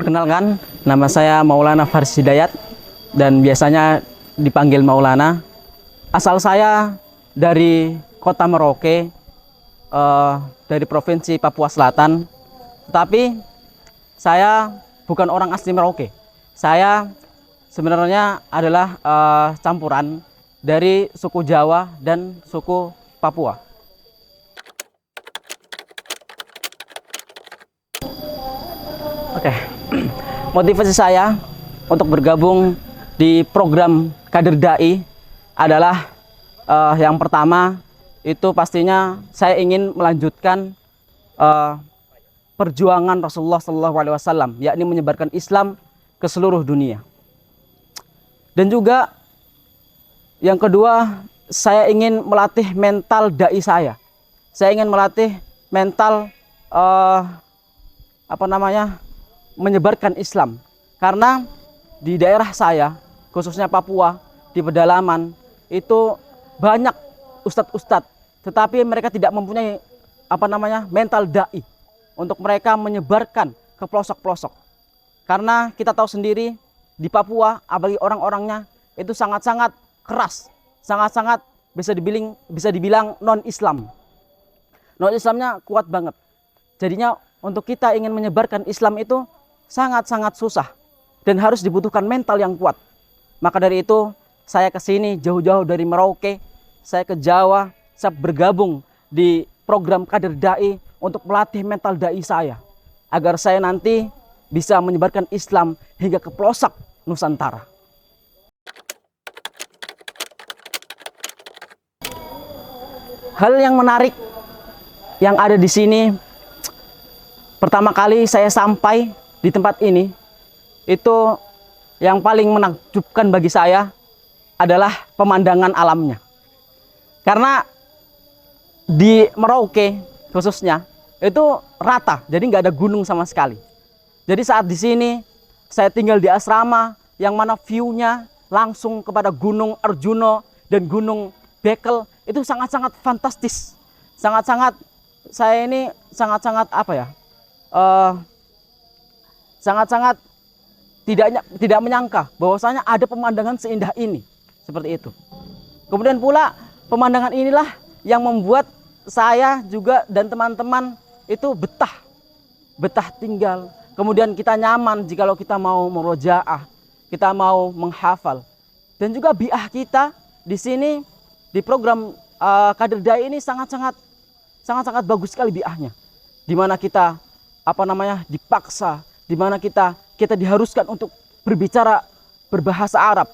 Perkenalkan, nama saya Maulana Faris Hidayat dan biasanya dipanggil Maulana. Asal saya dari kota Merauke, dari provinsi Papua Selatan. Tetapi saya bukan orang asli Merauke. Saya sebenarnya adalah campuran dari suku Jawa dan suku Papua. Oke, motivasi saya untuk bergabung di program Kader Dai adalah yang pertama itu pastinya saya ingin melanjutkan perjuangan Rasulullah SAW, yakni menyebarkan Islam ke seluruh dunia. Dan juga yang kedua, saya ingin melatih mental dai saya. Saya ingin melatih mental menyebarkan Islam. Karena di daerah saya, khususnya Papua, di pedalaman, itu banyak ustadz-ustadz, tetapi mereka tidak mempunyai mental dai untuk mereka menyebarkan ke pelosok-pelosok. Karena kita tahu sendiri di Papua, apalagi orang-orangnya itu sangat-sangat keras, sangat-sangat bisa dibilang non-Islam. Non-Islamnya kuat banget. Jadinya untuk kita ingin menyebarkan Islam itu sangat-sangat susah dan harus dibutuhkan mental yang kuat. Maka dari itu saya ke sini jauh-jauh dari Merauke, saya ke Jawa, saya bergabung di program Kader Dai untuk melatih mental dai saya agar saya nanti bisa menyebarkan Islam hingga ke pelosok Nusantara. Hal yang menarik yang ada di sini, pertama kali saya sampai di tempat ini, itu yang paling menakjubkan bagi saya adalah pemandangan alamnya. Karena di Merauke khususnya itu rata, jadi nggak ada gunung sama sekali. Jadi saat di sini saya tinggal di asrama yang mana view-nya langsung kepada Gunung Arjuno dan Gunung Bekel, itu sangat-sangat fantastis. Sangat-sangat saya ini sangat-sangat sangat-sangat tidak menyangka bahwasanya ada pemandangan seindah ini, seperti itu. Kemudian pula pemandangan inilah yang membuat saya juga dan teman-teman itu betah tinggal. Kemudian kita nyaman jikalau kita mau murojaah, kita mau menghafal. Dan juga biah kita di sini di program Kader Dai ini sangat-sangat bagus sekali biahnya. Di mana kita dipaksa, di mana kita diharuskan untuk berbicara berbahasa Arab.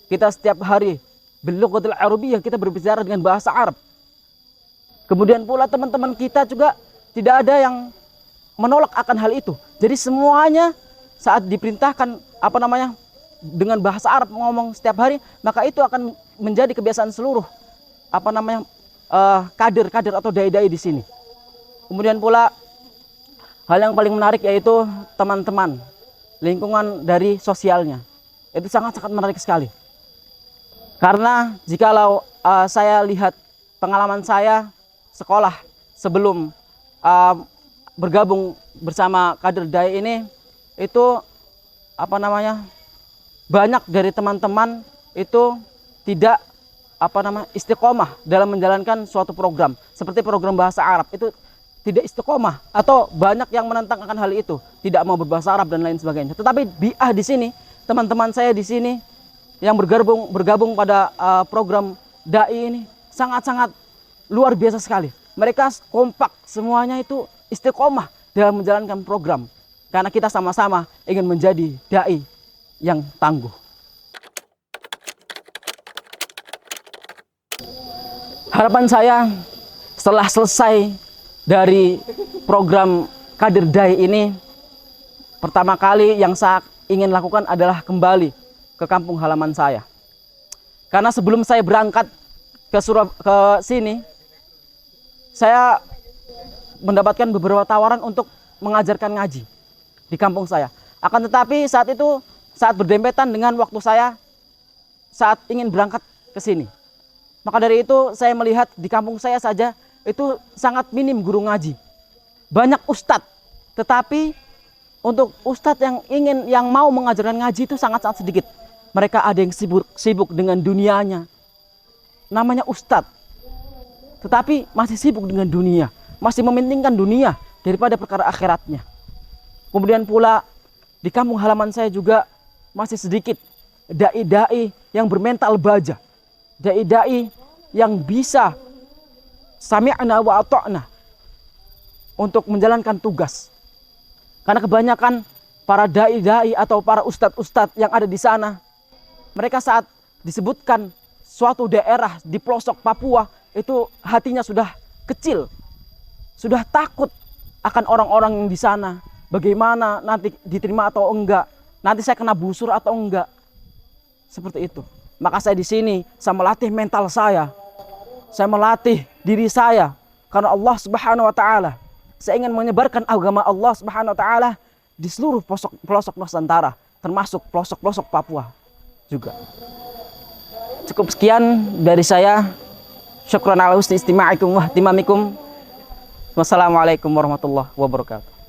Kita setiap hari bilughatil arabiyyah, kita berbicara dengan bahasa Arab. Kemudian pula teman-teman kita juga tidak ada yang menolak akan hal itu. Jadi semuanya saat diperintahkan dengan bahasa Arab ngomong setiap hari, maka itu akan menjadi kebiasaan seluruh kader atau dai-dai di sini. Kemudian pula hal yang paling menarik yaitu teman-teman, lingkungan dari sosialnya. Itu sangat-sangat menarik sekali. Karena jikalau saya lihat pengalaman saya sekolah sebelum bergabung bersama Kader Dai ini, itu banyak dari teman-teman itu tidak istiqomah dalam menjalankan suatu program seperti program bahasa Arab. Itu tidak istiqomah atau banyak yang menentang akan hal itu, tidak mau berbahasa Arab dan lain sebagainya. Tetapi biah di sini, teman-teman saya di sini yang bergabung pada program dai ini sangat-sangat luar biasa sekali. Mereka kompak, semuanya itu istiqomah dalam menjalankan program karena kita sama-sama ingin menjadi dai yang tangguh. Harapan saya setelah selesai dari program Kader Dai ini, pertama kali yang saya ingin lakukan adalah kembali ke kampung halaman saya. Karena sebelum saya berangkat ke sini, saya mendapatkan beberapa tawaran untuk mengajarkan ngaji di kampung saya. Akan tetapi saat itu, saat berdempetan dengan waktu saya saat ingin berangkat ke sini. Maka dari itu saya melihat di kampung saya saja itu sangat minim guru ngaji. Banyak ustadz, tetapi untuk ustadz yang mau mengajarkan ngaji itu sangat-sangat sedikit. Mereka ada yang sibuk dengan dunianya. Namanya ustadz, tetapi masih sibuk dengan dunia, masih mementingkan dunia daripada perkara akhiratnya. Kemudian pula di kampung halaman saya juga masih sedikit dai-dai yang bermental baja, dai-dai yang bisa sami'na wa ata'na untuk menjalankan tugas. Karena kebanyakan para dai-dai atau para ustadz-ustadz yang ada di sana, mereka saat disebutkan suatu daerah di pelosok Papua, itu hatinya sudah kecil, sudah takut akan orang-orang yang di sana. Bagaimana nanti diterima atau enggak, nanti saya kena busur atau enggak, seperti itu. Maka saya di sini, saya melatih mental saya melatih diri saya, karena Allah Subhanahu Wa Taala. Saya ingin menyebarkan agama Allah Subhanahu Wa Taala di seluruh pelosok Nusantara, termasuk pelosok-pelosok Papua juga. Cukup sekian dari saya. Syukran ala husni istima'ikum wa ihtimamikum. Wassalamualaikum warahmatullahi wabarakatuh.